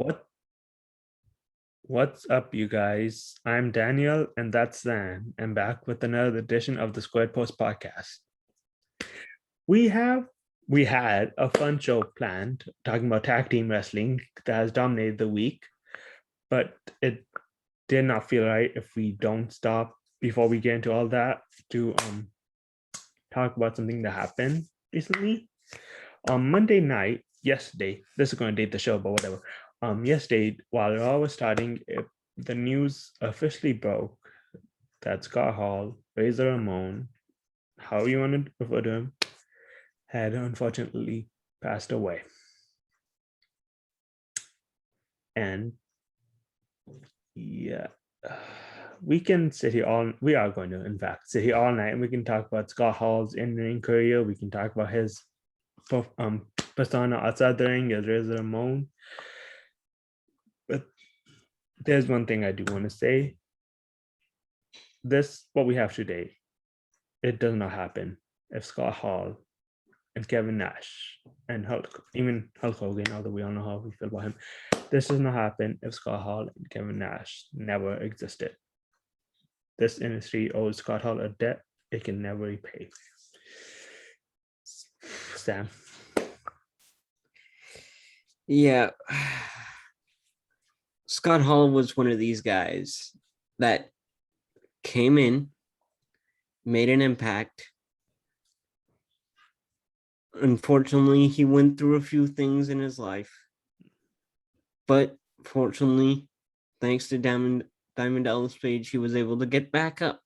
What what's up, you guys? I'm Daniel and that's Zan. I'm back with another edition of the Squared Post podcast. We have we had a fun show planned talking about tag team wrestling that has dominated the week, but it did not feel right if we don't stop before we get into all that to talk about something that happened recently. On Monday night, yesterday, this is going to date the show, but whatever. Yesterday, while Raw was starting, the news officially broke that Scott Hall, Razor Ramon, how you want to refer to him, had unfortunately passed away. And yeah, we can sit here we are going to, in fact, sit here all night and we can talk about Scott Hall's in-ring career. We can talk about his persona outside the ring as Razor Ramon. But there's one thing I do want to say. What we have today, it does not happen if Scott Hall and Kevin Nash and even Hulk Hogan, although we all know how we feel about him, this does not happen if Scott Hall and Kevin Nash never existed. This industry owes Scott Hall a debt it can never repay. Sam. Yeah. Scott Hall was one of these guys that came in, made an impact. Unfortunately, he went through a few things in his life. But fortunately, thanks to Diamond Dallas Page, he was able to get back up.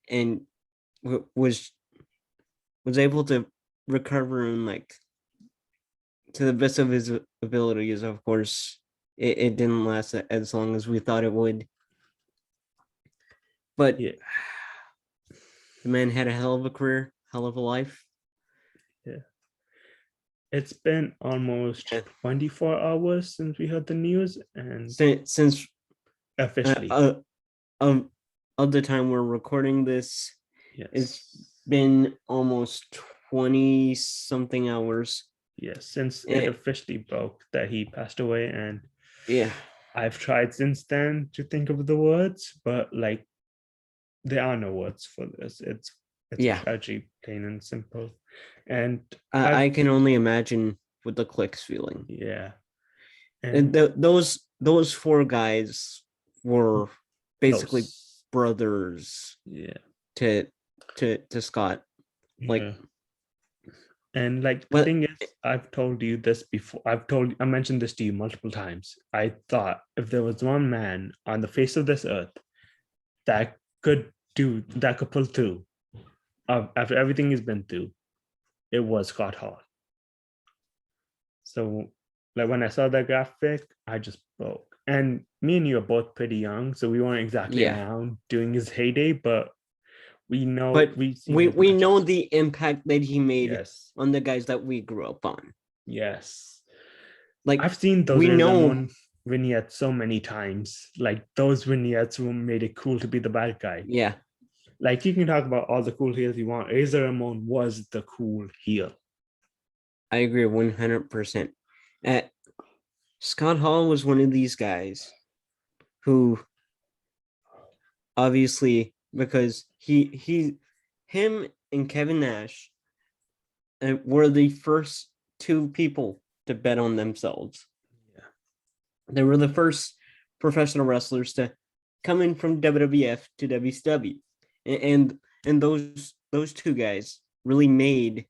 And was able to recover and to the best of his abilities. Of course, it didn't last as long as we thought it would. But yeah, the man had a hell of a career, hell of a life. Yeah. It's been almost 24 hours since we heard the news, and since officially of the time we're recording this, yes, it's been almost 20 something hours. Yes, since it officially broke that he passed away. And yeah, I've tried since then to think of the words, but there are no words for this. It's tragedy, plain and simple. And I can only imagine what the Click's feeling. Yeah. And those four guys were basically brothers. Yeah. To Scott. And the thing is, I've told you this before. I mentioned this to you multiple times. I thought if there was one man on the face of this earth that could pull through after everything he's been through, it was Scott Hall. So when I saw that graphic, I just broke. And me and you are both pretty young, so we weren't exactly around during his heyday, but we know, but we know the impact that he made on the guys that we grew up on. Yes. I've seen those vignettes so many times. Those vignettes made it cool to be the bad guy. Yeah. You can talk about all the cool heels you want. Razor Ramon was the cool heel. I agree 100%. Scott Hall was one of these guys who obviously, because him and Kevin Nash were the first two people to bet on themselves. Yeah. They were the first professional wrestlers to come in from WWF to WCW. And those two guys really made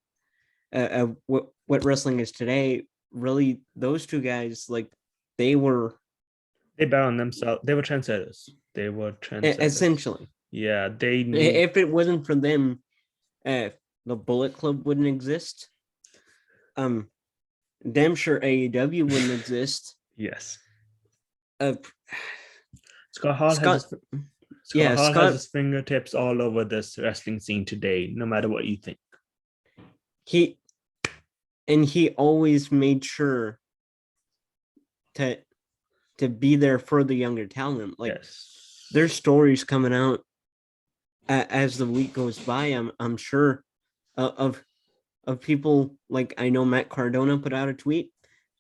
what wrestling is today. Really, those two guys, they bet on themselves. They were trendsetters. Essentially. Yeah, they knew. If it wasn't for them, the Bullet Club wouldn't exist. Damn sure AEW wouldn't exist. Yes. Scott Hall has his fingertips all over this wrestling scene today, no matter what you think. He always made sure to be there for the younger talent. There's stories coming out as the week goes by. I'm sure of people. I know Matt Cardona put out a tweet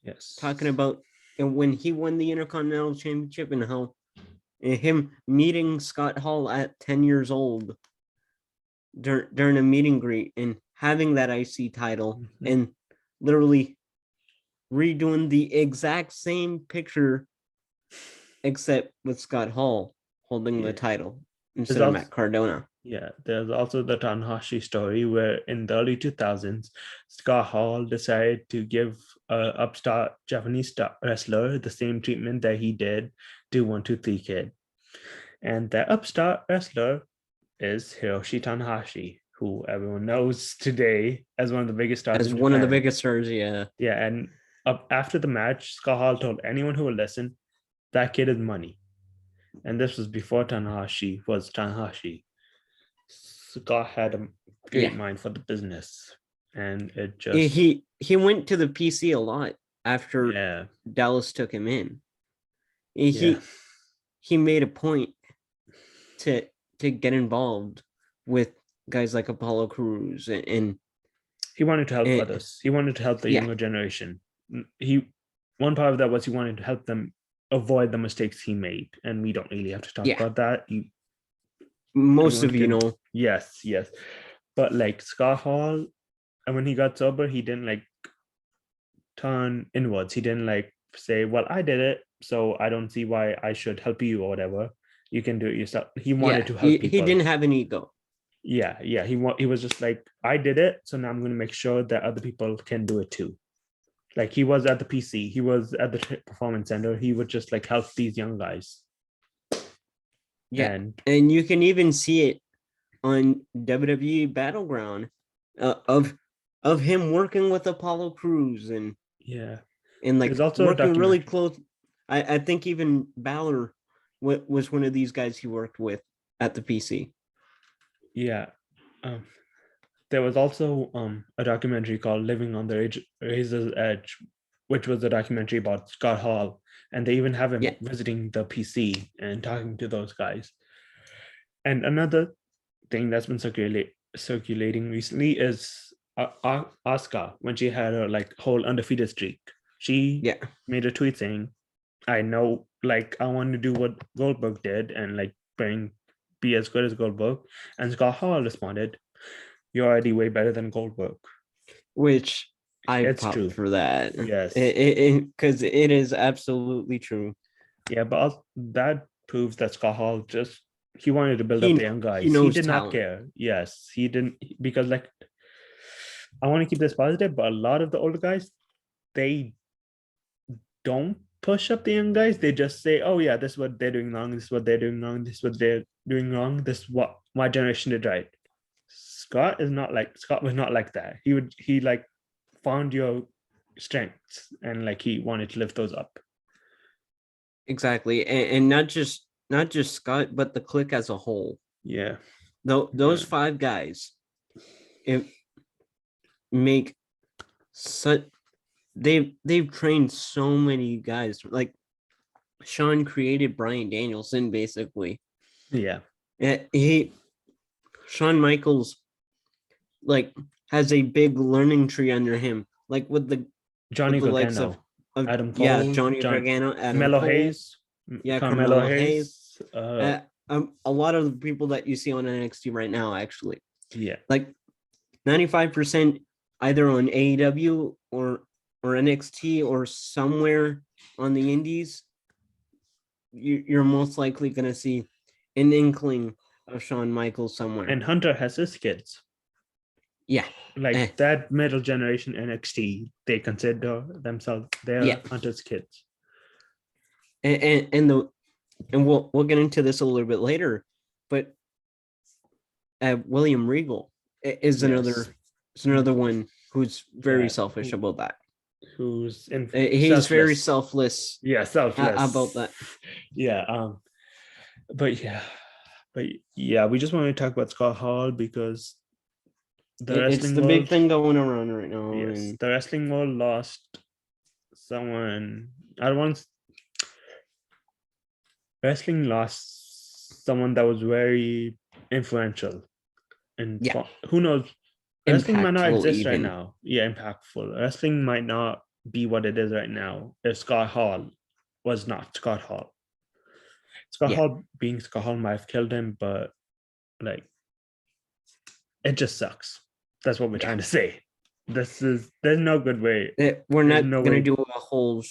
Yes. talking about when he won the Intercontinental Championship and how him meeting Scott Hall at 10 years old during a meet and greet and having that IC title and literally redoing the exact same picture except with Scott Hall holding the title instead of Matt Cardona. Yeah, there's also the Tanahashi story where in the early 2000s, Scott Hall decided to give a upstart Japanese wrestler the same treatment that he did to 123 Kid. And that upstart wrestler is Hiroshi Tanahashi, who everyone knows today as one of the biggest stars As in one Japan. of the biggest stars, yeah. Yeah, and after the match, Scott Hall told anyone who will listen, that kid is money. And this was before Tanahashi was Tanahashi. Scott had a great mind for the business, and it just he went to the PC a lot after Dallas took him in. He made a point to get involved with guys like Apollo Crews and he wanted to help others. He wanted to help the younger generation. One part of that was he wanted to help them avoid the mistakes he made, and we don't really have to talk about that. Most of you know. Yes. But like Scott Hall, and when he got sober, he didn't like turn inwards. He didn't like say, well, I did it, so I don't see why I should help you or whatever. You can do it yourself. He wanted to help people. He didn't have an ego. Yeah. He was just like, I did it, so now I'm going to make sure that other people can do it too. Like he was at the PC, he was at the performance center. He would just like help these young guys. Yeah, and you can even see it on WWE Battleground of him working with Apollo Crews and like also working really close. I think even Balor was one of these guys he worked with at the PC. Yeah. There was also a documentary called Living on the Razor's Edge, which was a documentary about Scott Hall, and they even have him visiting the PC and talking to those guys. And another thing that's been circulating recently is Asuka, when she had her like whole undefeated streak. She made a tweet saying, I know, like, I want to do what Goldberg did and like be as good as Goldberg. And Scott Hall responded, you're already way better than Goldberg. Which I popped for that. Yes. Because it is absolutely true. Yeah, but that proves that Scott Hall he wanted to build up the young guys. He did not care. Yes, he didn't, because like, I want to keep this positive, but a lot of the older guys, they don't push up the young guys. They just say, oh yeah, this is what they're doing wrong, this is what they're doing wrong, this is what they're doing wrong, this is what my generation did right. Scott was not like that. He like found your strengths and like he wanted to lift those up. Exactly. And not just Scott, but the clique as a whole. Yeah. Those five guys make such they've trained so many guys. Like Sean created Bryan Danielson basically. Yeah. Shawn Michaels like has a big learning tree under him, like with the Johnny Gargano, Adam Cole, Johnny Gargano, Carmelo Hayes, Carmelo Hayes. A lot of the people that you see on NXT right now, actually, like 95% either on AEW or NXT or somewhere on the Indies. You're most likely going to see an inkling of Shawn Michaels somewhere. And Hunter has his kids. Yeah. Like that middle generation NXT, they consider themselves their Hunter's kids. And we'll get into this a little bit later, but William Regal is another one who's very selfish about that. He's selfless. Very selfless. Yeah, selfless about that. Yeah. But we just want to talk about Scott Hall because it's the big thing going around right now. Yes, the wrestling world lost someone. Wrestling lost someone that was very influential, and who knows? Wrestling might not exist right now. Yeah, impactful. Wrestling might not be what it is right now if Scott Hall was not Scott Hall. Scott Yeah. Hall being Scott Hall might have killed him, but like it just sucks. That's what we're trying to say. There's no good way. We're There's not no gonna way. do a whole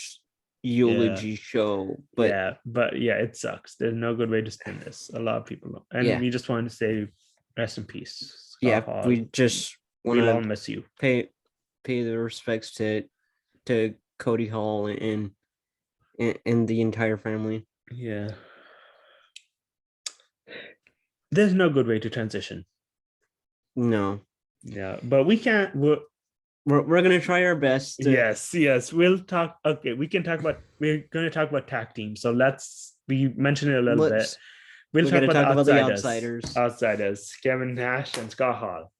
eulogy show, but But it sucks. There's no good way to spin this. A lot of people know. And yeah, we just wanted to say rest in peace, yeah, Scott Hall. we just want We'll all to miss you. pay the respects to Cody Hall and the entire family. Yeah. There's no good way to transition. No, Yeah, but we can't. we're gonna try our best. Yes. We'll talk. Okay, we can talk about. We're going to talk about tag teams. So we mentioned it a little bit. We'll talk about the outsiders. Outsiders, Kevin Nash and Scott Hall.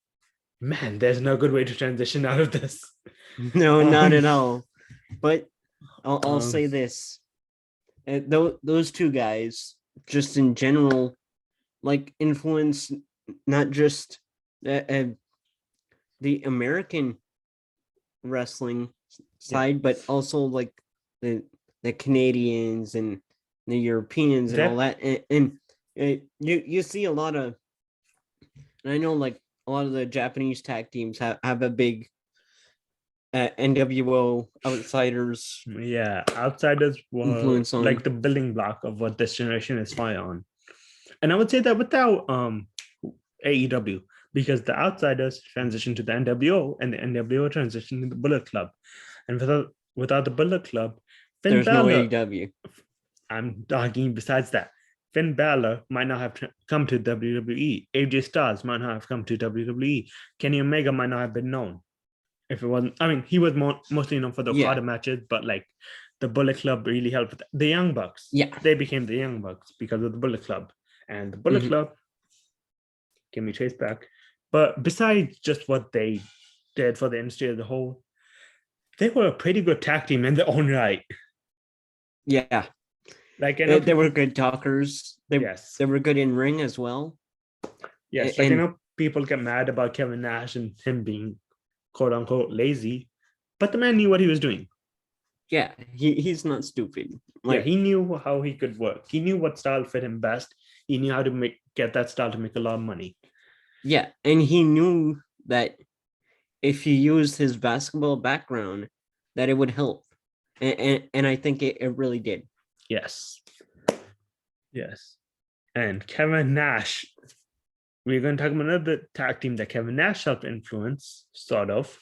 Man, there's no good way to transition out of this. No, not at all. But I'll say this: those two guys, just in general, like influence not just the American wrestling side, but also like the Canadians and the Europeans and all that. And you see a lot of, and I know like a lot of the Japanese tag teams have a big NWO outsiders. Yeah, outsiders were influence on, like the building block of what this generation is fine on. And I would say that without AEW, because the outsiders transitioned to the NWO and the NWO transitioned to the Bullet Club. And without the Bullet Club, there's no AEW. I'm talking besides that. Finn Balor might not have come to WWE. AJ Styles might not have come to WWE. Kenny Omega might not have been known if it wasn't. I mean, he was mostly known for the Okada matches, but like the Bullet Club really helped with that. The Young Bucks. Yeah, they became the Young Bucks because of the Bullet Club, and the Bullet Club can be traced back. But besides just what they did for the industry as a whole, they were a pretty good tag team in their own right. Yeah. Like they were good talkers. They were good in ring as well. Yes, like, and people get mad about Kevin Nash and him being quote unquote lazy, but the man knew what he was doing. Yeah, he's not stupid. Like, he knew how he could work. He knew what style fit him best. He knew how to get that style to make a lot of money. Yeah, and he knew that if he used his basketball background, that it would help, and I think it really did. Yes. And Kevin Nash, we're going to talk about another tag team that Kevin Nash helped influence, sort of,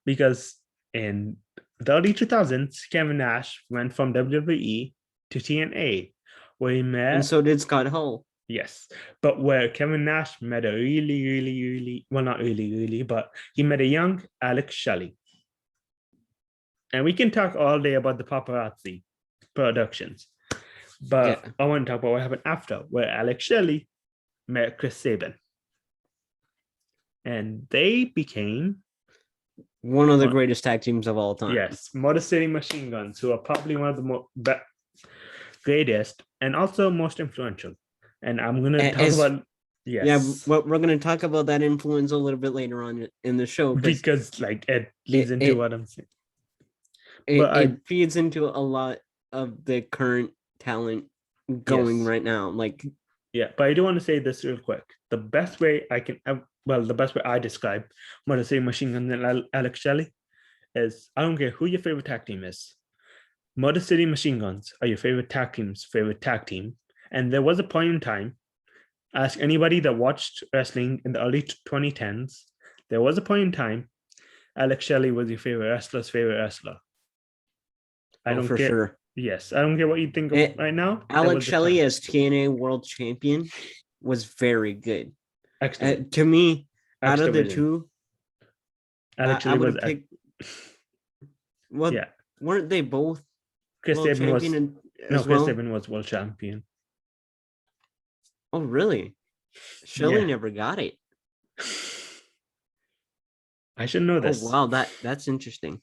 because in the early 2000s, Kevin Nash went from WWE to TNA, where he met... And so did Scott Hall. Yes, but where Kevin Nash met a really, well, not really, but he met a young Alex Shelley. And we can talk all day about the paparazzi productions, but I want to talk about what happened after, where Alex Shelley met Chris Sabin. And they became one of the greatest tag teams of all time. Yes, Motor City Machine Guns, who are probably one of the greatest and also most influential. And I'm going to talk about... Yes. Yeah, we're going to talk about that influence a little bit later on in the show. Because like it leads into what I'm saying. It feeds into a lot of the current talent going right now. Like, yeah, but I do want to say this real quick. The best way I describe Motor City Machine Guns and Alex Shelley is, I don't care who your favorite tag team is. Motor City Machine Guns are your favorite tag team's favorite tag team. And there was a point in time, ask anybody that watched wrestling in the early 2010s, there was a point in time, Alex Shelley was your favorite wrestler's favorite wrestler. I don't care. Sure. Yes, I don't care what you think of right now. Alex Shelley as TNA World Champion was very good. Excellent. To me, out of the two, Alex Shelley was pick. Well, weren't they both Chris world Sabin champion? Chris Sabin was world champion. Oh, really? Shelly never got it. I should know this. Oh, wow, that's interesting.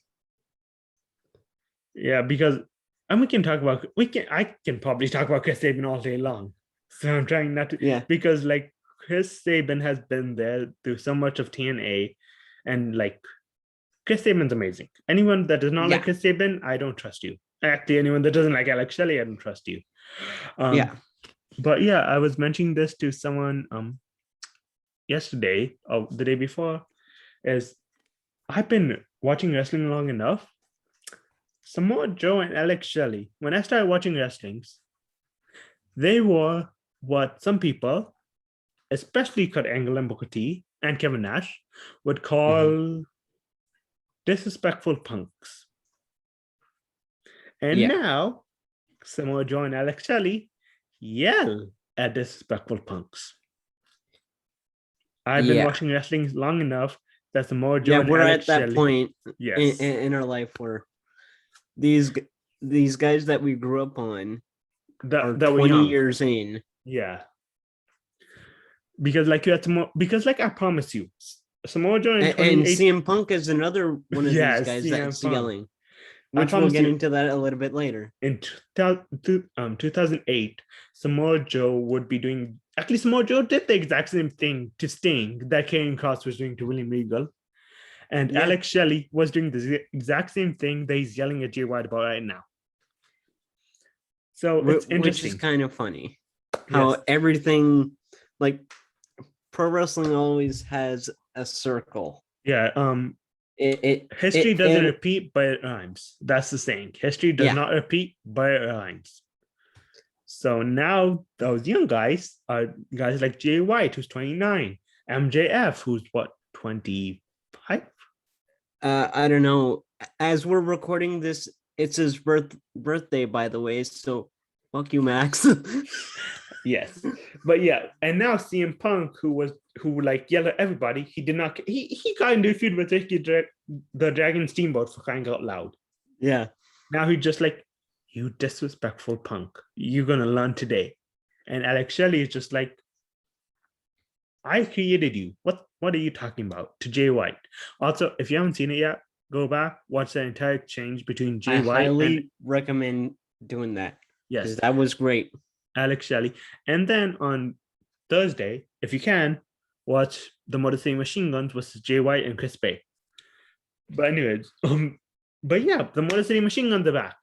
Yeah, because I can probably talk about Chris Sabin all day long. So I'm trying not to. Yeah. Because like Chris Sabin has been there through so much of TNA, and like Chris Sabin's amazing. Anyone that does not like Yeah. Chris Sabin, I don't trust you. Actually, anyone that doesn't like Alex Shelley, I don't trust you. Yeah. But yeah, I was mentioning this to someone yesterday or the day before. Is I've been watching wrestling long enough. Samoa Joe and Alex Shelley, when I started watching wrestlings, they were what some people, especially Kurt Angle and Booker T and Kevin Nash, would call disrespectful punks. And Yeah. now Samoa Joe and Alex Shelley yell at disrespectful punks. I've been watching wrestling long enough that Samoa Joe and we're Alex at that Shelley, point yes, in our life where these guys that we grew up on are that were 20 young. years in. Yeah. Because like you had to because like I promise you, Samoa Joe in And 28 CM Punk is another one of yes, these guys CM that's Punk. yelling, which we'll get into that a little bit later. In 2008, Samoa Joe would be doing. Actually, Samoa Joe did the exact same thing to Sting that Karrion Kross was doing to William Regal. And Alex Shelley was doing the exact same thing that he's yelling at Jay White about right now. So it's interesting. Which is kind of funny. How everything, like, pro wrestling always has a circle. Yeah. History doesn't repeat, but it rhymes. That's the saying. History does not repeat, but it rhymes. So now those young guys are guys like Jay White, who's 29, MJF, who's what, 25? I don't know. As we're recording this, it's his birthday, by the way. So fuck you, Max. Yes, but yeah, and now CM Punk, who would like yell at everybody, he did not. He got into a feud with Ricky the Dragon Steamboat for crying out loud. Yeah. Now he's just like, you disrespectful punk. You're gonna learn today. And Alex Shelley is just like, I created you. What are you talking about? To Jay White. Also, if you haven't seen it yet, go back, watch the entire exchange between Jay White. I highly recommend doing that. Yes, that was great. Alex Shelley. And then on Thursday, if you can, watch the Motor City Machine Guns versus Jay White and Chris Bay. But anyways, but yeah, the Motor City Machine Guns are back.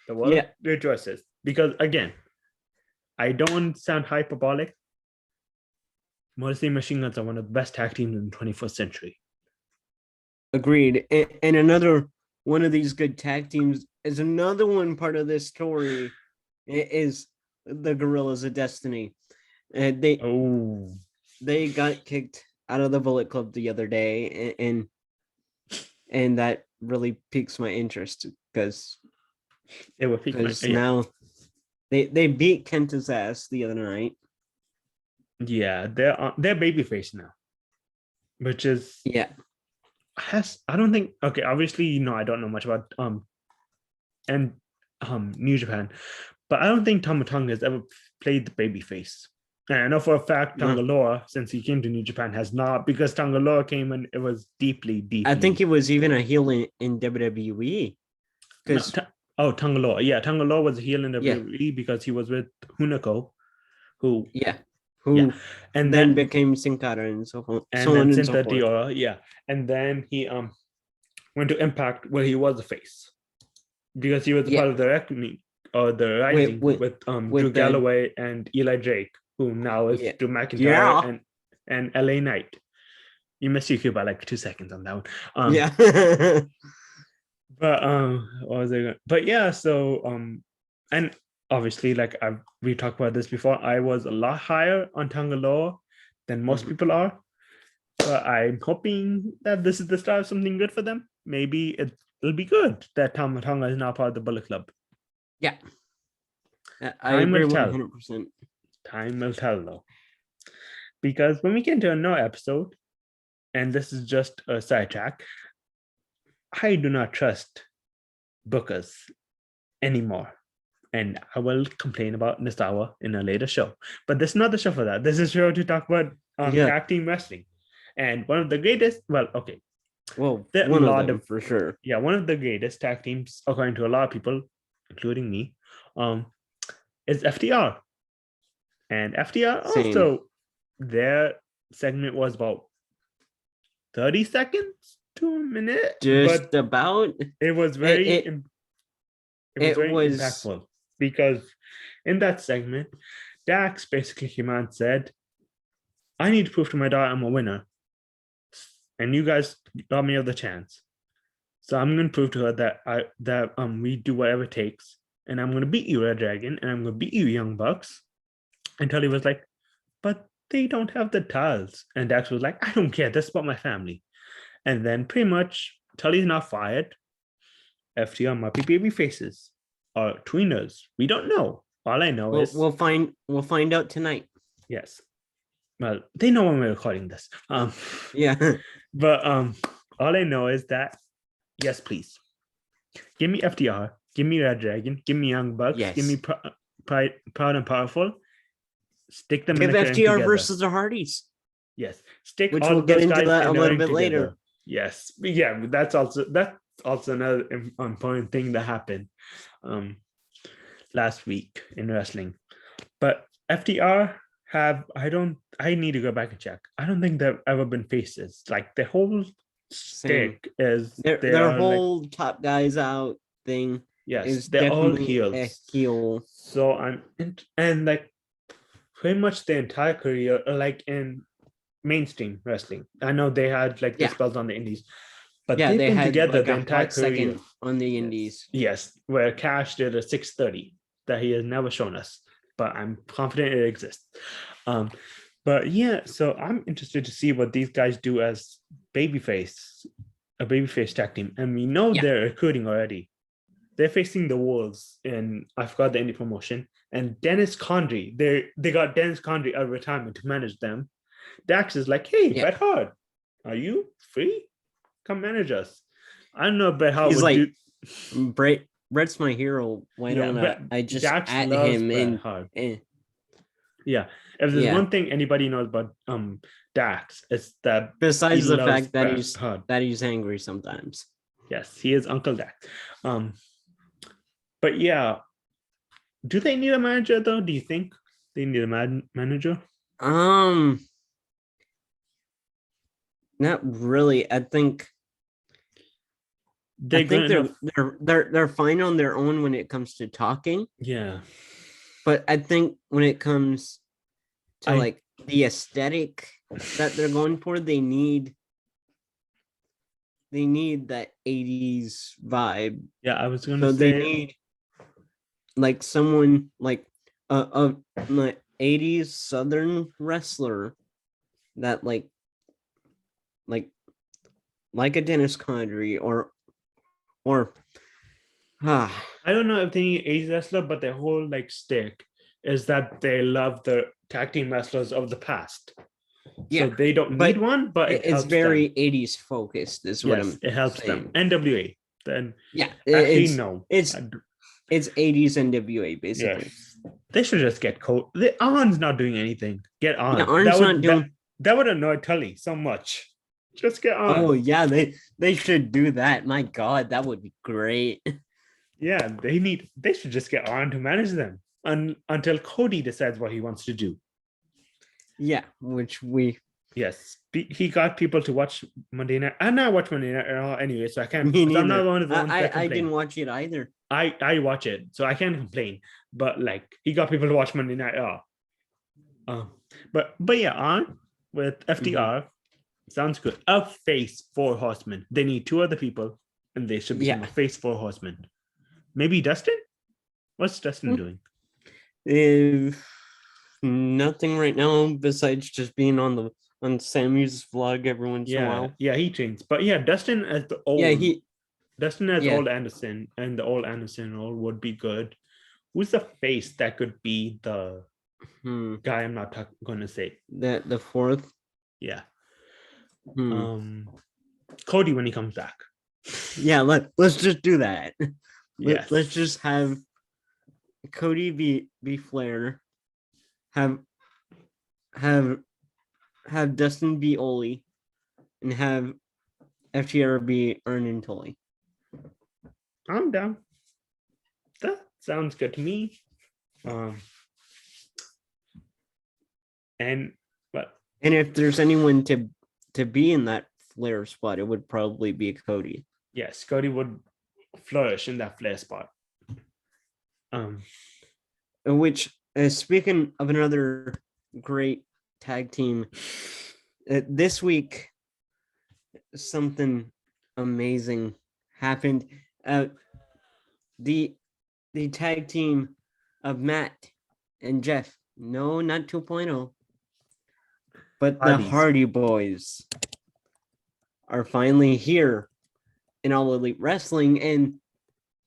The world rejoices. Because again, I don't sound hyperbolic. Motor City Machine Guns are one of the best tag teams in the 21st century. Agreed. And another one of these good tag teams is another one part of this story is the Guerrillas of Destiny. They got kicked out of the Bullet Club the other day, and that really piques my interest because now they beat Kenta's ass the other night. Yeah, they're babyface now, which is I don't think obviously I don't know much about New Japan, but I don't think Tama Tonga has ever played the babyface. And I know for a fact Tonga Loa, since he came to New Japan, has not, because Tonga Loa came and it was deeply. I think he was even a heel in WWE. Tonga Loa. Yeah, Tonga Loa was a heel in WWE because he was with Hunako, who and then became Sin Cara and so on and so forth. Diora, and then he went to Impact where he was a face because he was a part of the Reckoning or the Rising with Drew Galloway and Eli Drake, who now is Drew McIntyre and LA Knight. You missed your cue by like 2 seconds on that one. But what was I going? But yeah, so and obviously, like we talked about this before, I was a lot higher on Tonga Loa than most people are. But I'm hoping that this is the start of something good for them. Maybe it'll be good that Tama Tonga is now part of the Bullet Club. Yeah. I agree 100%. Time will tell, though. Because when we get into another episode, and this is just a sidetrack, I do not trust bookers anymore. And I will complain about Nisawa in a later show. But this is not the show for that. This is a show to talk about tag team wrestling. And one of the greatest, one of them for sure. Yeah, one of the greatest tag teams, according to a lot of people, including me, is FTR. And FTR also, their segment was about 30 seconds to a minute, Just but about. it was It very was impactful because in that segment, Dax basically came out and said, I need to prove to my daughter I'm a winner. And you guys got me the chance. So I'm gonna prove to her that we do whatever it takes. And I'm gonna beat you, Red Dragon, and I'm gonna beat you, Young Bucks. And Tully was like, but they don't have the tiles. And Dax was like, I don't care, that's about my family. And then pretty much Tully's not fired. FTR might be baby faces or tweeners. We don't know. All I know is we'll find out tonight. yes. Well, they know when we're recording this. Yeah. But all I know is that yes, please. Give me FTR, give me Red Dragon, give me Young Bucks, Yes. give me Proud and Powerful. Stick them Give in the ring FTR together. versus the Hardys. Yes. Stick Which all we'll get those into guys that in a the little ring bit together. later. Yes. Yeah, that's also another important thing that happened last week in wrestling. But FTR I need to go back and check. I don't think they've ever been faces. Like the whole stick is their whole like, top guys out thing. Yes, is they're all definitely heels. A heel. So and like pretty much the entire career, like in mainstream wrestling. I know they had like the spells on the indies, but they've been had together like the entire career. Second on the indies. Yes, where Cash did a 630 that he has never shown us, but I'm confident it exists. But yeah, so I'm interested to see what these guys do as a babyface tag team, and we know they're recruiting already. They're facing the Wolves in I forgot the indie promotion, and Dennis Condrey. They got Dennis Condrey out of retirement to manage them. Dax is like, hey, Bret Hart, are you free? Come manage us. I don't know Bret Hart He's would like, do. Bret's my hero. Why don't I just Dax at loves him Bret and Hart. Yeah, if there's one thing anybody knows about Dax, it's that besides the fact that Bret he's angry sometimes. Yes, he is Uncle Dax. But yeah, do they need a manager though? Do you think they need a manager? Not really. I think they're fine on their own when it comes to talking. Yeah. But I think when it comes to like the aesthetic that they're going for, they need that 80s vibe. Yeah, I was gonna say they need like someone like a 80s Southern wrestler that like a Dennis Condrey or I don't know if they need 80s wrestler, but their whole like stick is that they love the tag team wrestlers of the past. Yeah, so they don't need one, but it's very them. 80s focused. Is what it helps saying. them. NWA. Then it's 80s NWA basically. Yes. They should just get Cole. Arn's not doing anything. Get on. Yeah, Arn's not doing. That would annoy Tully so much. Just get on. Oh yeah, they should do that. My God, that would be great. Yeah, they should just get on to manage them until Cody decides what he wants to do. Yeah, which he got people to watch Monday Night. I not watch Monday Night anyway, so I can't. I'm not one of the ones that complain. I didn't watch it either. I watch it, so I can't complain. But like, he got people to watch Monday Night Raw. But yeah, on with FTR sounds good. A face 4 horsemen. They need 2 other people, and they should become a face 4 horsemen. Maybe Dustin. What's Dustin doing? Nothing right now besides just being on Sammy's vlog every once in a while. Yeah, he trains. But yeah, Dustin as the old. Yeah, Dustin as old Anderson, and the old Anderson role would be good. Who's the face that could be the guy? I'm not going to say the 4th. Yeah. Cody when he comes back. Yeah, let's just do that. Let's just have Cody be Flair. Have Dustin be Oli, and have FTR be Earn and Tully. I'm down. That sounds good to me. And if there's anyone to be in that Flair spot, it would probably be Cody. Yes, Cody would flourish in that Flair spot. Which, speaking of another great tag team, this week something amazing happened. The tag team of Matt and Jeff, no, not 2.0, but the Hardys. Hardy Boys are finally here in All Elite Wrestling. And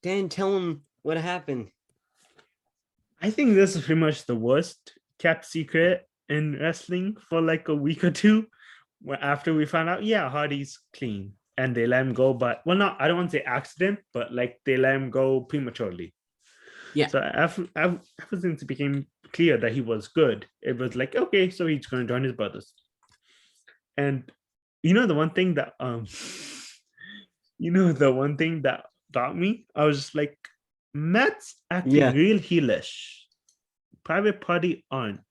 Dan, tell them what happened. I think this is pretty much the worst kept secret in wrestling for like a week or two. After we found out, yeah, Hardy's clean and they let him go, but well, not I don't want to say accident, but like they let him go prematurely. Yeah. So ever since it became clear that he was good, it was like, okay, so he's going to join his brothers. And the one thing that got me, I was just like, Matt's acting real heelish. Private Party aren't.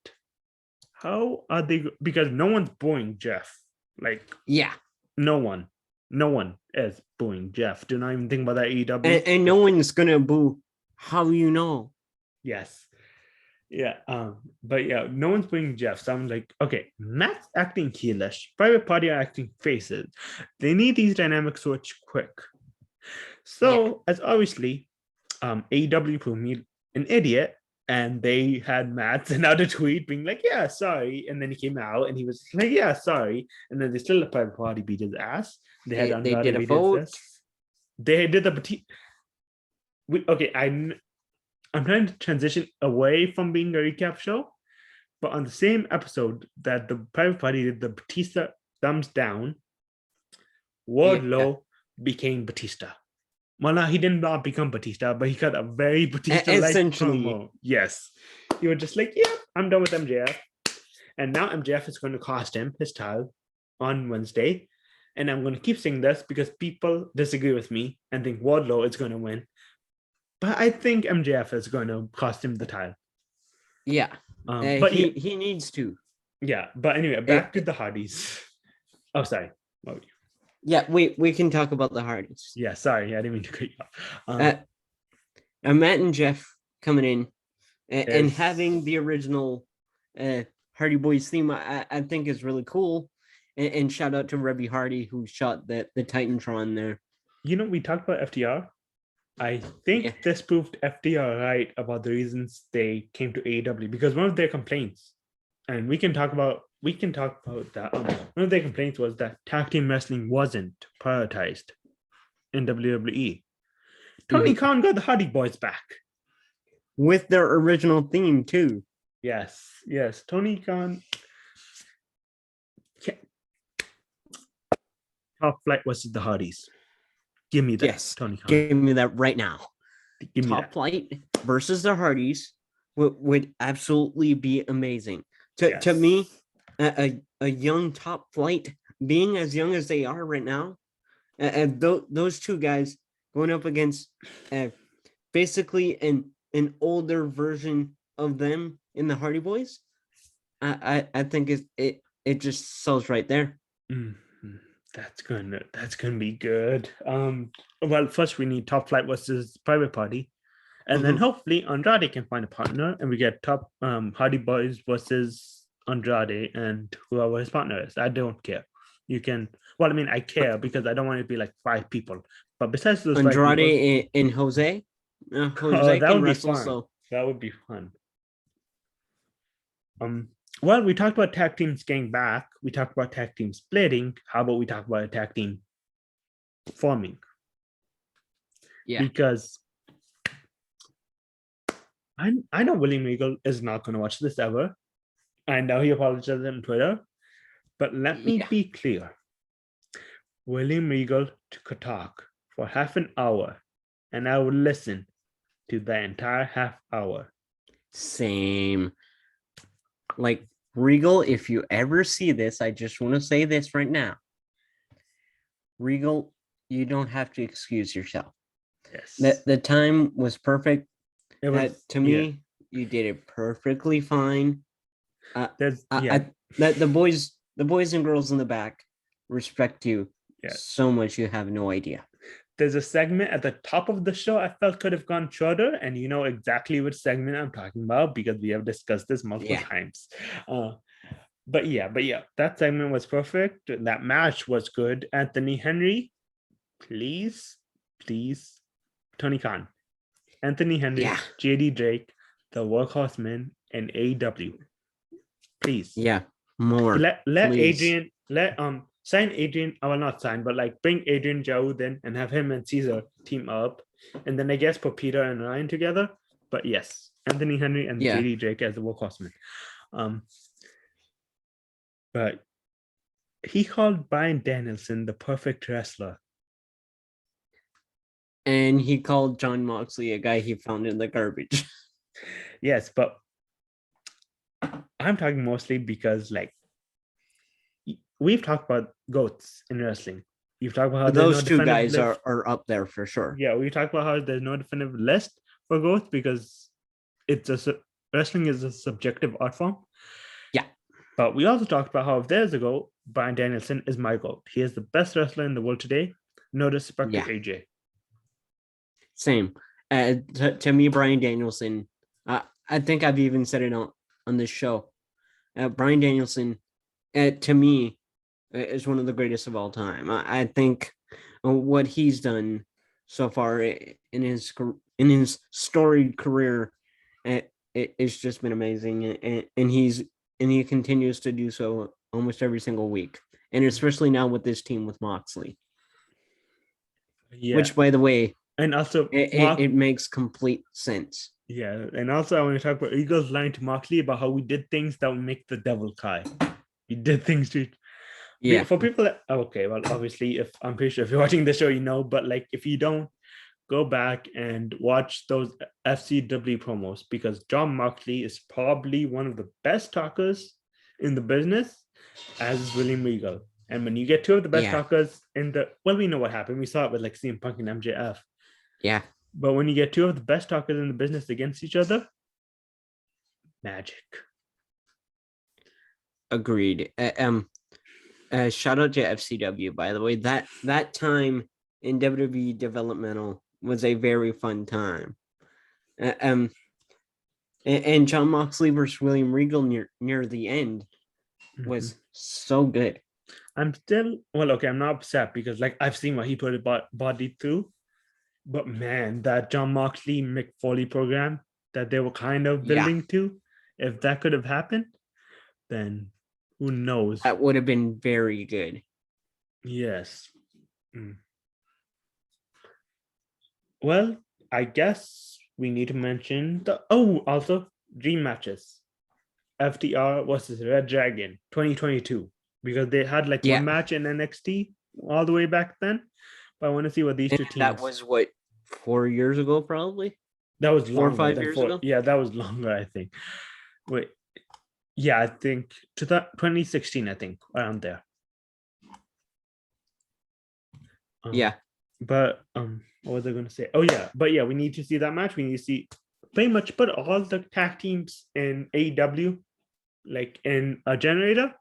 How are they? Because no one's booing Jeff. Like, yeah, no one is booing Jeff. Do not even think about that AEW. And no one's gonna boo. How you know? Yes. Yeah. But yeah, no one's booing Jeff. So I'm like, okay, Matt's acting heelish. Private Party are acting faces. They need these dynamics switch quick. So as obviously, AEW proved me an idiot. And they had Matt send out a tweet being like, yeah, sorry. And then he came out and he was like, yeah, sorry. And then they still let Private Party beat his ass. They had they did a vote. They did the okay, I'm trying to transition away from being a recap show, but on the same episode that the Private Party did the Batista thumbs down, Wardlow became Batista. Well, no, he did not become Batista, but he got a very Batista-like promo. Yes. He was just like, yeah, I'm done with MJF. And now MJF is going to cost him his title on Wednesday. And I'm going to keep saying this because people disagree with me and think Wardlow is going to win. But I think MJF is going to cost him the title. Yeah. But he needs to. Yeah. But anyway, back to the Hardys. Oh, sorry. What were you? Yeah, we can talk about the Hardys. Yeah, sorry, I didn't mean to cut you off. Matt and Jeff coming in and having the original Hardy Boys theme, I think is really cool. And shout out to Rebby Hardy who shot the Titantron there. We talked about FTR. I think this proved FTR right about the reasons they came to AEW, because one of their complaints, and we can talk about that. One of their complaints was that tag team wrestling wasn't prioritized in WWE. Tony Khan got the Hardy Boys back with their original theme too. Yes, Tony Khan. Top Flight versus the Hardys. Give me that, yes, Tony Khan. Give me that right now. Top Flight versus the Hardys would absolutely be amazing. To me, a young Top Flight, being as young as they are right now, and those two guys going up against basically an older version of them in the Hardy Boys, I think it just sells right there. Mm-hmm. That's gonna be good. Well, first we need Top Flight versus Private Party, and then hopefully Andrade can find a partner, and we get Top Hardy Boys versus Andrade and whoever his partner is. I don't care. You can. Well, I mean, I care because I don't want it to be like 5 people. But besides those Andrade and Jose, Jose that can would wrestle. Be fun. So that would be fun. Well, we talked about tag teams getting back. We talked about tag team splitting. How about we talk about a tag team forming? Yeah. Because I know William Regal is not going to watch this ever. I know he apologized on Twitter. But let me be clear. William Regal took a talk for half an hour, and I would listen to the entire half hour. Same. Like, Regal, if you ever see this, I just want to say this right now. Regal, you don't have to excuse yourself. Yes. The time was perfect. It was, to me, you did it perfectly fine. The boys and girls in the back respect you Yeah. so much you have no idea. There's a segment at the top of the show I felt could have gone shorter, and you know exactly which segment I'm talking about because we have discussed this multiple times. But yeah, that segment was perfect. That match was good. Anthony Henry, please, Tony Khan, Anthony Henry, Yeah. JD Drake, the Workhorsemen, and AEW. Please. Yeah. More. Let please. Adrian sign Adrian. Well, not sign, but like bring Adrian Jaoud in and have him and Caesar team up, and then I guess put Peter and Ryan together. But yes, Anthony Henry and JD Drake as the Workhorsemen. But he called Brian Danielson the perfect wrestler. And he called John Moxley a guy he found in the garbage. Yes, but I'm talking mostly because like we've talked about goats in wrestling. You've talked about how those two guys are up there for sure. Yeah, we talked about how there's no definitive list for goats because wrestling is a subjective art form. Yeah. But we also talked about how if there's a goat, Brian Danielson is my goat. He is the best wrestler in the world today. No disrespect to AJ. Same. To me, Brian Danielson, I think I've even said it on this show. Brian Danielson, to me, is one of the greatest of all time. I think what he's done so far in his storied career, it's just been amazing, and he continues to do so almost every single week, and especially now with this team with Moxley. Yeah. Which, by the way, and also it makes complete sense. Yeah, and also I want to talk about Eagles line to Moxley about how we did things that would make the devil cry. We did things to. Yeah. For people that okay, well, obviously, if I'm pretty sure if you're watching the show, you know, but like if you don't, go back and watch those FCW promos because John Moxley is probably one of the best talkers in the business, as is William Regal. And when you get two of the best talkers in we know what happened. We saw it with like CM Punk and MJF. Yeah. But when you get two of the best talkers in the business against each other, magic. Agreed. Shout out to FCW, by the way. That time in WWE developmental was a very fun time. And John Moxley versus William Regal near the end was so good. I'm still I'm not upset because like I've seen what he put his body through, but man, that John Moxley Mick Foley program that they were kind of building to, if that could have happened, then who knows? That would have been very good. Yes. Well, I guess we need to mention also dream matches. FTR versus Red Dragon 2022 because they had like one match in NXT all the way back then. But I want to see what these two teams. That was 4 years ago, probably. That was 4 or 5 years ago. Yeah, that was longer, I think. Wait, yeah, I think 2016. I think around there. But what was I going to say? Oh yeah, but yeah, we need to see that match. We need to see pretty much put all the tag teams in AEW, like in a generator.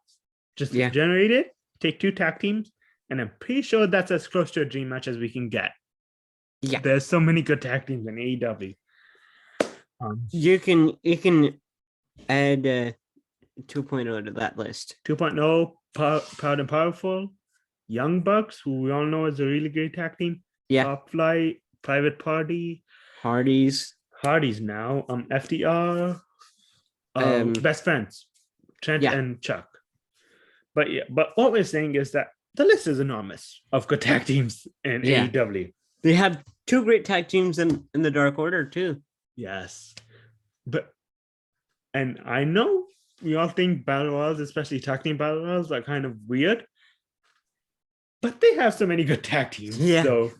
Just generate it. Take 2 tag teams, and I'm pretty sure that's as close to a dream match as we can get. Yeah, there's so many good tag teams in AEW. You can add 2.0 to that list. 2.0, Proud and Powerful, Young Bucks, who we all know is a really great tag team. Yeah, Top Flight, Private Party, Hardys now. FTR, Best Friends, Trent and Chuck. But what we're saying is that the list is enormous of good tag teams in AEW. They have 2 great tag teams in the Dark Order too. Yes, and I know we all think battle royals, especially tag team battle royals, are kind of weird, but they have so many good tag teams. Yeah, so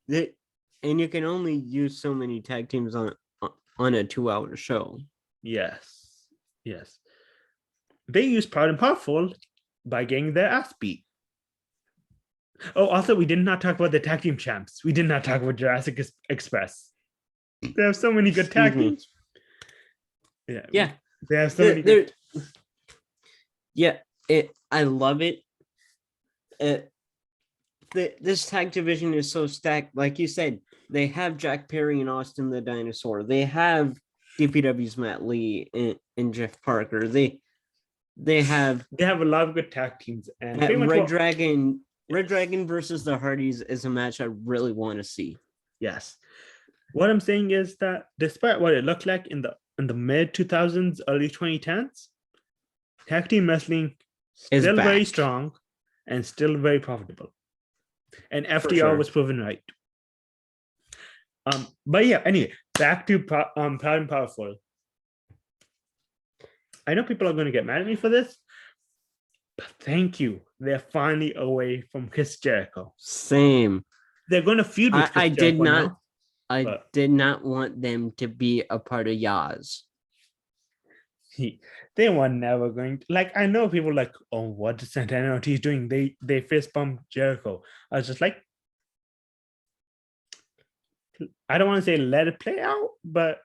and you can only use so many tag teams on a 2-hour show. Yes. They use Proud and Powerful by getting their ass beat. Oh, also, we did not talk about the tag team champs. We did not talk about Jurassic Express. They have so many good tag teams. Yeah. They have so many good... Yeah, I love it. this tag division is so stacked. Like you said, they have Jack Perry and Austin the Dinosaur. They have DPW's Matt Lee and Jeff Parker. They have They have a lot of good tag teams, and pretty much Red Dragon. Red Dragon versus the Hardys is a match I really want to see. yes. What I'm saying is that despite what it looked like in the mid 2000s, early 2010s, tag team wrestling Is still very back. strong and still very profitable. And FTR sure. was proven right. But yeah, anyway, back to Proud and Powerful. I know people are going to get mad at me for this, but thank you. They're finally away from Chris Jericho. Same. They're going to feud with Chris I Jericho did not. now, I but did not want them to be a part of Yaz. they were never going to, like, I know people like, oh, what is Santana Ortiz doing? They fist bump Jericho. I was just like, I don't want to say let it play out, but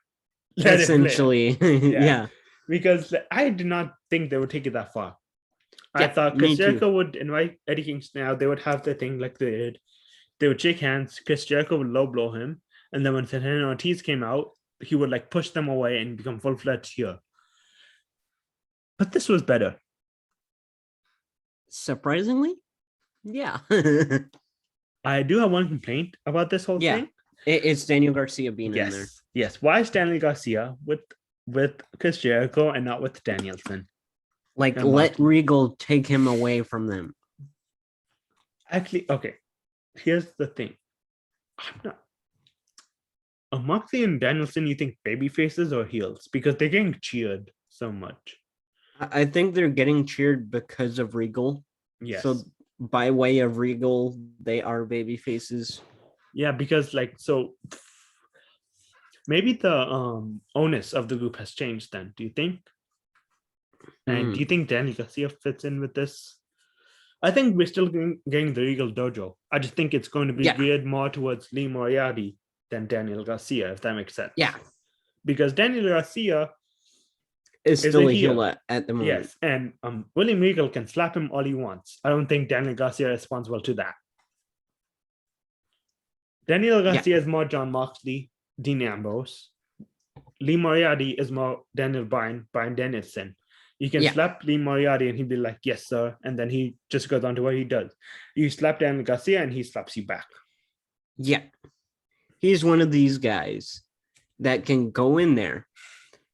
let Essentially, it play out. yeah. Because I did not think they would take it that far. I Yeah, thought me Chris too. Jericho would invite Eddie Kingston out. They would have the thing like they did. They would shake hands. Chris Jericho would low blow him. And then when Santana Ortiz came out, he would like push them away and become full-fledged here. But this was better. Surprisingly, yeah. I do have one complaint about this whole thing. It's Daniel Garcia being in there. Yes. Why is Stanley Garcia with Chris Jericho and not with Danielson? Like, let Regal take him away from them. Actually, okay. Here's the thing. I'm not. Moxley and Danielson, you think baby faces or heels? Because they're getting cheered so much. I think they're getting cheered because of Regal. Yes. So by way of Regal, they are baby faces. Yeah, because so maybe the onus of the group has changed then, do you think? And do you think Daniel Garcia fits in with this? I think we're still getting the Regal Dojo. I just think it's going to be geared more towards Lee Moriarty than Daniel Garcia, if that makes sense. Yeah. Because Daniel Garcia is still a heel at the moment. Yes, and William Regal can slap him all he wants. I don't think Daniel Garcia is responsible to that. Daniel Garcia is more John Moxley, Dean Ambrose. Lee Moriarty is more Daniel Bryan Danielson. You can slap Lee Moriarty and he'd be like, yes, sir. And then he just goes on to what he does. You slap Daniel Garcia and he slaps you back. Yeah. He's one of these guys that can go in there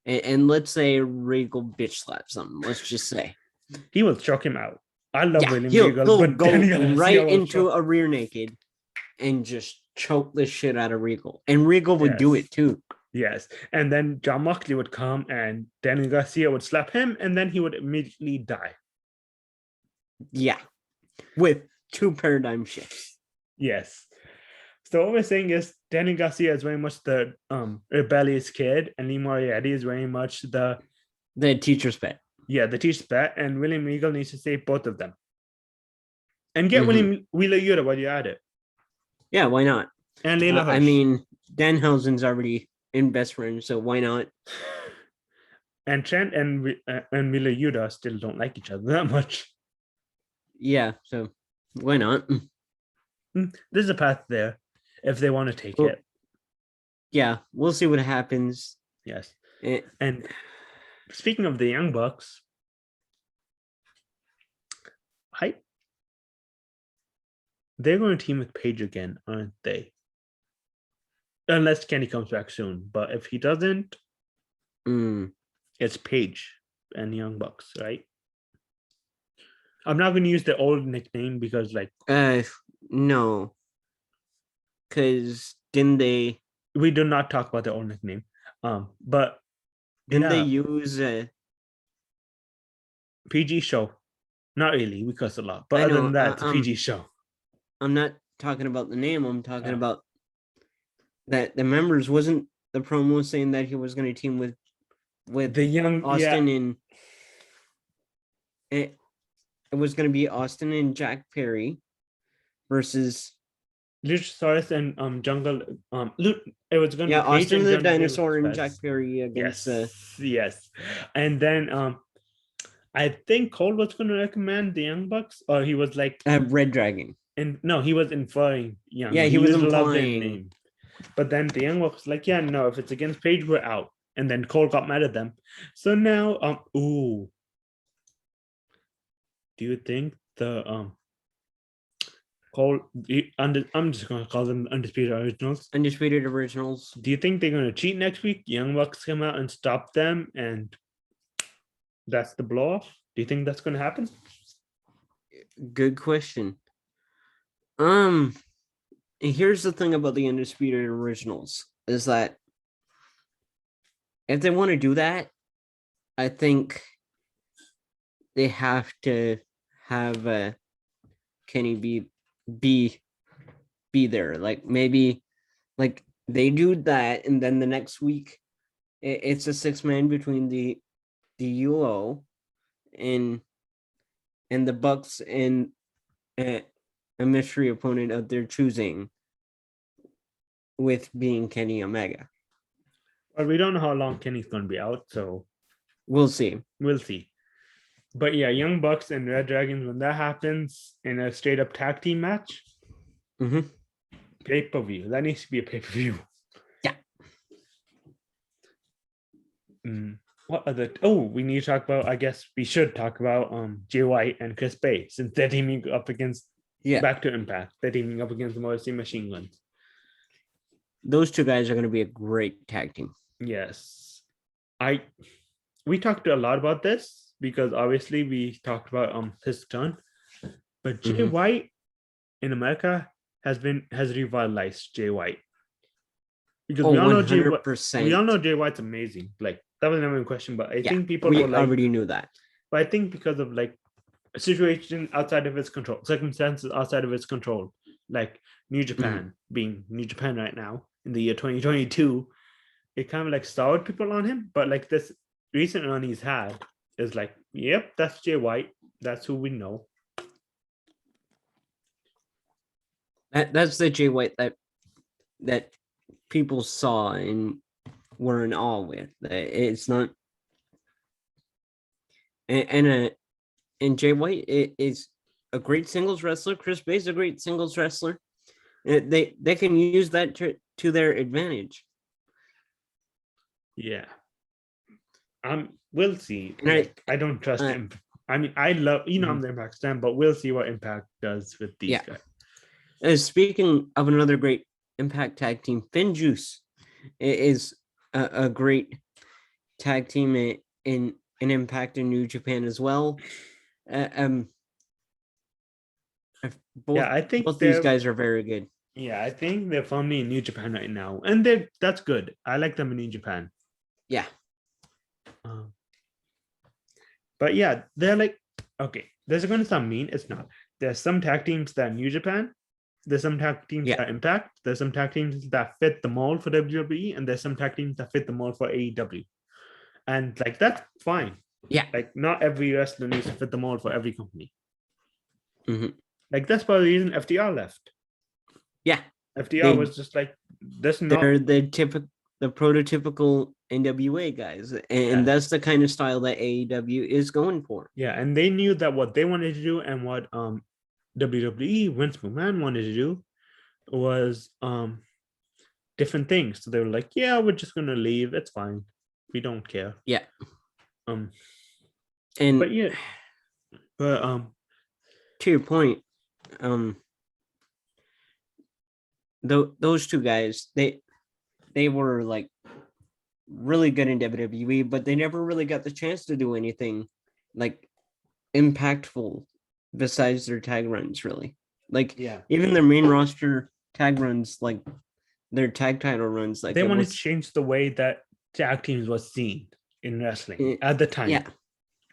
and let's say Regal bitch slaps something. Let's just say. He will choke him out. I love William Regal. He'll go right into a rear naked and just choke the shit out of Regal. And Regal would do it too. Yes. And then John Moxley would come and Daniel Garcia would slap him and then he would immediately die. Yeah. With 2 paradigm shifts. Yes. So what we're saying is Daniel Garcia is very much the rebellious kid and Lee Moriarty is very much the teacher's pet. Yeah, the teacher's pet. And William Regal needs to save both of them. And get William Wheeler Yuta while you're at it. Yeah, why not? And Layla Hirsch. I mean, Danhausen's already in best friend, so why not? And Trent and Wheeler Yuta still don't like each other that much. Yeah, so why not? There's a path there if they want to take it. Yeah, we'll see what happens. Yes. And speaking of the Young Bucks, they're going to team with Paige again, aren't they? Unless Kenny comes back soon. But if he doesn't, it's Paige and Young Bucks, right? I'm not going to use the old nickname because, no. Because didn't they... We do not talk about the old nickname. But... Didn't they use a... PG show? Not really. We cuss a lot. But other than that, it's a PG show. I'm not talking about the name. I'm talking about that the members wasn't the promo saying that he was going to team with the young Austin and it was going to be Austin and Jack Perry versus Luchasaurus and Jungle. It was going to be Austin the Dinosaur and Jack Perry against. Yes, and then I think Cole was going to recommend the Young Bucks, or he was like Red Dragon. And no, he was inferring Young. Yeah, He he was used a loved in implying. name. But then the Young Bucks was like, yeah, no, if it's against Page, we're out. And then Cole got mad at them. So now, do you think the Cole? I'm just gonna call them Undisputed Originals. Undisputed Originals. Do you think they're gonna cheat next week? Young Bucks come out and stop them, and that's the blow off. Do you think that's gonna happen? Good question. Here's the thing about the Undisputed Originals is that if they want to do that, I think they have to have Kenny be there. Like maybe like they do that, and then the next week it's a 6-man between the UO and the Bucks and a mystery opponent of their choosing, with being Kenny Omega. Well, we don't know how long Kenny's gonna be out, so We'll see. we'll see. But yeah, Young Bucks and Red Dragons, when that happens in a straight up tag team match, Mhm. pay-per-view. That needs to be a pay-per-view. Yeah. What other we need to talk about, I guess we should talk about Jay White and Chris Bay, since they're teaming up against Back to Impact. They're teaming up against the Motor City Machine Guns. Those two guys are going to be a great tag team. Yes. We talked a lot about this because obviously we talked about his turn. But Jay White in America has revitalized Jay White. Because we all know Jay White's amazing. Like that was never a question, but I think people already knew that. But I think because of like a situation outside of his control, circumstances outside of his control, like New Japan being New Japan right now in the year 2022, it kind of like soured people on him. But like this recent run he's had is like, yep, that's Jay White. That's who we know. That's the Jay White that people saw and were in awe with. It's not, and Jay White is a great singles wrestler. Chris Bay's a great singles wrestler. They can use that to their advantage. Yeah. We'll see. I don't trust him. I mean, I love, I'm the Impact fan, but we'll see what Impact does with these guys. Speaking of another great Impact tag team, Finn Juice is a great tag team in Impact in New Japan as well. I think both these guys are very good. Yeah, I think they're firmly in New Japan right now, and that's good. I like them in New Japan. Yeah. But yeah, they're like, okay, there's going to sound mean. It's not. There's some tag teams that are New Japan. There's some tag teams that Impact. There's some tag teams that fit the mold for WWE, and there's some tag teams that fit the mold for AEW. And like that's fine. Yeah. Like not every wrestler needs to fit the mold for every company. Like that's probably the reason FTR left. Yeah. FTR was just like this. They're the prototypical NWA guys, and that's the kind of style that AEW is going for. Yeah, and they knew that what they wanted to do and what WWE Vince McMahon wanted to do was different things. So they were like, yeah, we're just gonna leave. It's fine. We don't care. Yeah. But to your point, those two guys, they were like really good in WWE, but they never really got the chance to do anything like impactful besides their tag runs, really. Like even their main roster tag runs, like their tag title runs, like they wanted to change the way that tag teams was seen in wrestling at the time. Yeah.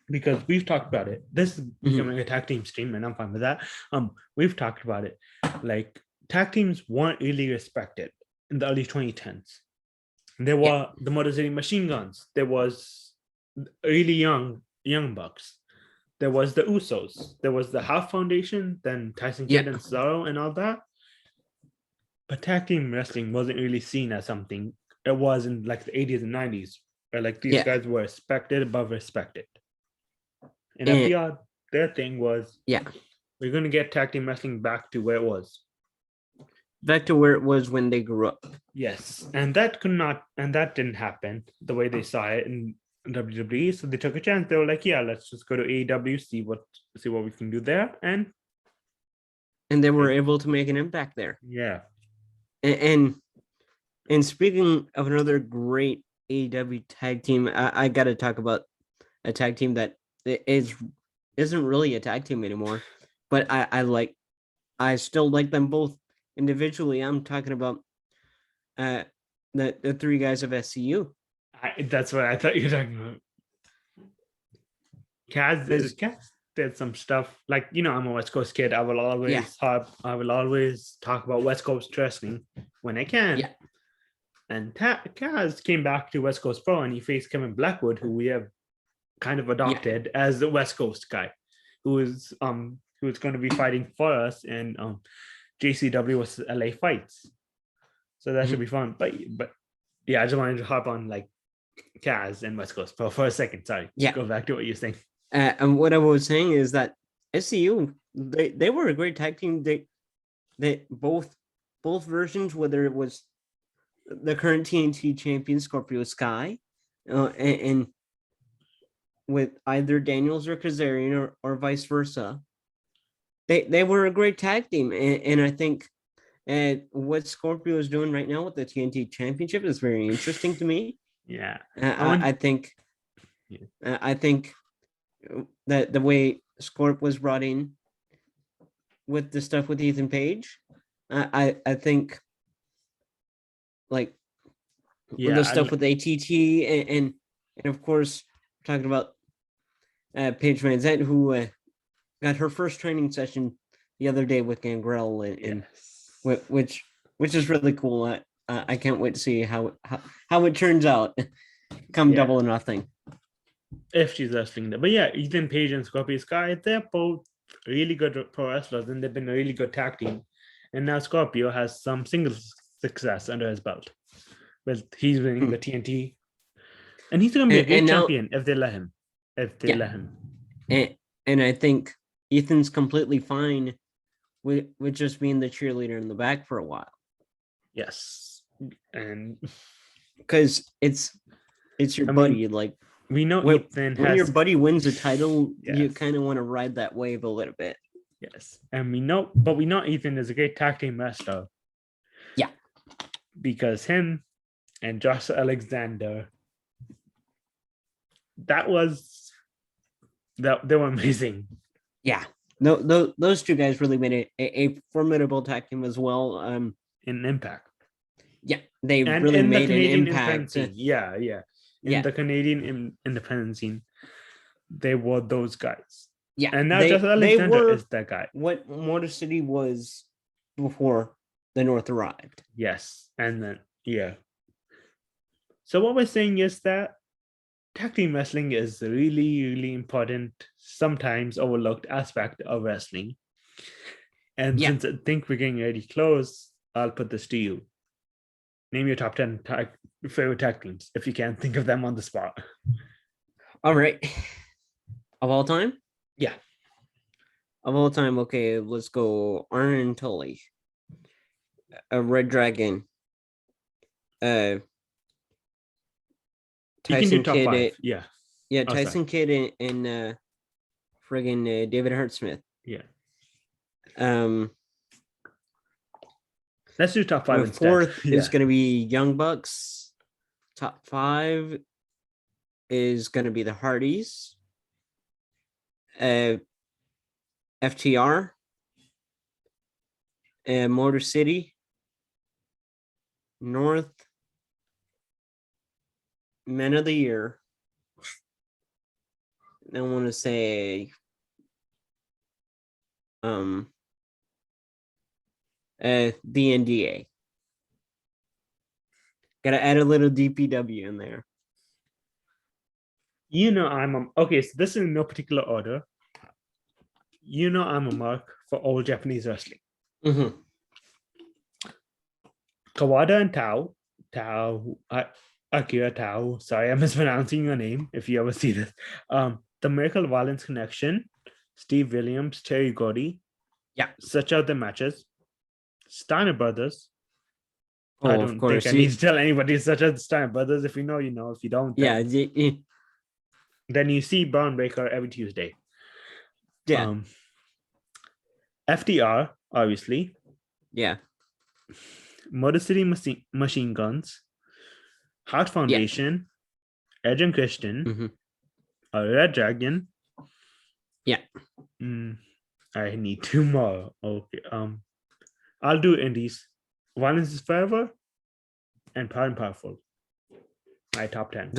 Because we've talked about it. This is becoming a tag team stream, and I'm fine with that. We've talked about it. Like tag teams weren't really respected in the early 2010s. There were the Motor City Machine Guns. There was really young Bucks. There was the Usos. There was the Half Foundation, then Tyson Kidd and Cesaro and all that. But tag team wrestling wasn't really seen as something. It was in like the 80s and 90s, where like these guys were respected above respected. And FDR, their thing was We're going to get tag team wrestling back to where it was. Back to where it was when they grew up. Yes, and that didn't happen the way they saw it in WWE. So they took a chance. They were like, "Yeah, let's just go to AEW, see what we can do there." And they were able to make an impact there. Yeah, And speaking of another great AEW tag team, I got to talk about a tag team that isn't really a tag team anymore, but I still like them both individually. I'm talking about the three guys of SCU. that's what I thought you were talking about. Kaz did some stuff like, I'm a West Coast kid. I will always talk about West Coast wrestling when I can. Yeah. And Kaz came back to West Coast Pro and he faced Kevin Blackwood, who we have kind of adopted as the West Coast guy, who is going to be fighting for us in JCW was LA Fights. So that should be fun. But yeah, I just wanted to hop on like Kaz and West Coast Pro for a second. Sorry. Yeah. Go back to what you're saying. And what I was saying is that SCU, they were a great tag team. They both versions, whether it was the current TNT champion Scorpio Sky, and with either Daniels or Kazarian or vice versa, they were a great tag team. And I think what Scorpio is doing right now with the TNT championship is very interesting to me. Yeah. I think that the way Scorp was brought in with the stuff with Ethan Page, I think like the stuff with ATT and of course we're talking about Paige Van Zant, who got her first training session the other day with Gangrel, and which is really cool. I can't wait to see how it turns out come Double or Nothing. If she's wrestling there. But yeah, Ethan Page and Scorpio Sky, they're both really good pro wrestlers and they've been a really good tag team. And now Scorpio has some singles success under his belt. But he's winning the TNT. And he's going to be a great champion if they let him. Let him. And I think Ethan's completely fine with just being the cheerleader in the back for a while. Yes. And because it's your buddy. Like, we know when your buddy wins a title, you kind of want to ride that wave a little bit. Yes. And we know Ethan is a great tag team wrestler. Yeah. Because him and Josh Alexander, they were amazing. Yeah. No, those two guys really made a formidable tag team as well. In Impact. Yeah, they really made an impact. Yeah. In the Canadian independent scene, they were those guys. Yeah, and now Josh Alexander is that guy. What Motor City was before the North arrived. Yes, and then So what we're saying is that tag team wrestling is a really, really important, sometimes overlooked aspect of wrestling. And since I think we're getting ready close, I'll put this to you. Name your top 10 favorite tag teams, if you can think of them on the spot. All right. Of all time? Yeah. Of all time, okay, let's go Arn and Tully. Red Dragon. Tyson Kidd. Yeah. Yeah, Tyson Kidd and friggin' David Hart Smith. Yeah. Let's do top 5 instead. Fourth is going to be Young Bucks. Top 5 is going to be the Hardys. FTR. Motor City. North. Men of the Year. I want to say the NDA. Gotta add a little DPW in there. Okay, so this is in no particular order. I'm a mark for all Japanese wrestling. Mm-hmm. Kawada and Akira Tao. Sorry, I'm mispronouncing your name if you ever see this. The Miracle Violence Connection, Steve Williams, Terry Gordy, Search out the matches. Steiner Brothers. Oh, I of don't think course. I need to tell anybody to search out the Steiner Brothers. If you know, you know. If you don't, Yeah, then you see Brown Breaker every Tuesday. yeah, FDR, obviously. yeah, Motor City Machine Guns. Heart Foundation. Edge and Christian. hmm Red Dragon. yeah. I need 2 more. Okay. I'll do indies. Violence is Forever and Power and Powerful. My top 10.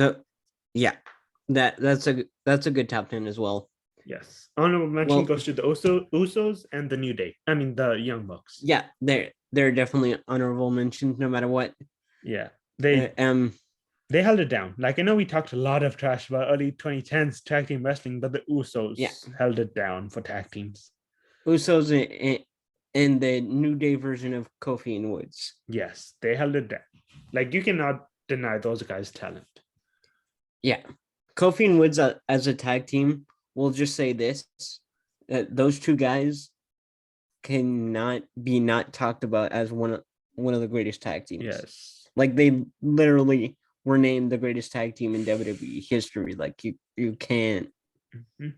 That's a good top 10 as well. Yes. Honorable mention Well- goes to the Usos and the New Day. I mean the Young Bucks. Yeah, they're definitely honorable mentions no matter what. Yeah. They held it down. Like, I know we talked a lot of trash about early 2010s tag team wrestling, but the Usos held it down for tag teams. Usos and the New Day version of Kofi and Woods. Yes, they held it down. Like, you cannot deny those guys' talent. Yeah. Kofi and Woods as a tag team, we'll just say this, that those two guys cannot be not talked about as one of the greatest tag teams. Yes. Like, they literally were named the greatest tag team in WWE history. Like, you can't. Mm-hmm.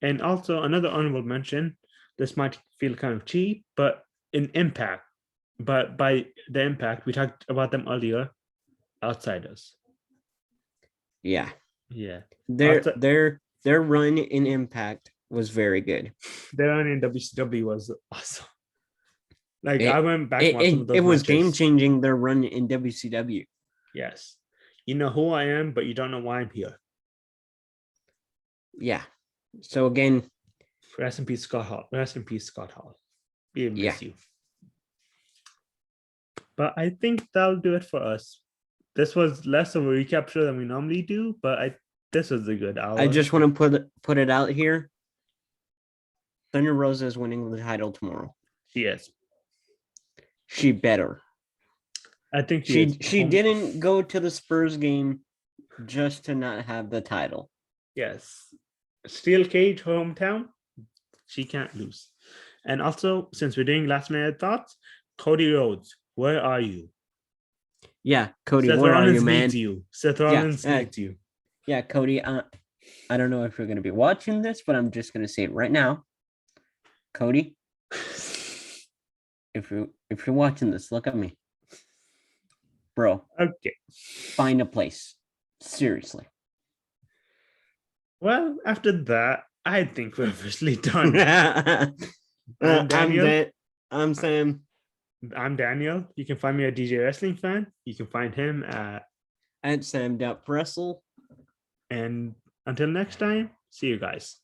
And also another honorable mention, this might feel kind of cheap, but in Impact, but by the Impact, we talked about them earlier, Outsiders. Yeah. Yeah. Their run in Impact was very good. Their run in WCW was awesome. Like, I went back and watched some of those it was matches. game-changing, their run in WCW. Yes. You know who I am, but you don't know why I'm here. Yeah. So again, rest in peace, Scott Hall. Rest in peace, Scott Hall. We miss you. But I think that'll do it for us. This was less of a recap show than we normally do, but this was a good hour. I just want to put it out here. Thunder Rosa is winning the title tomorrow. She is. She better. I think she didn't go to the Spurs game just to not have the title. Yes. Steel Cage, hometown. She can't lose. And also, since we're doing last minute thoughts, Cody Rhodes, where are you? Yeah, Cody, Seth where Rollins are you, man? Needs you. Seth Rollins needs you. Yeah, Cody. I don't know if you're going to be watching this, but I'm just going to say it right now. Cody, if you're watching this, look at me, bro. Okay. Find a place. Seriously. Well, after that, I think we're officially done. I'm Daniel. I'm Sam. I'm Daniel. You can find me at DJ Wrestling Fan. You can find him at Sam.Wrestle. And until next time, see you guys.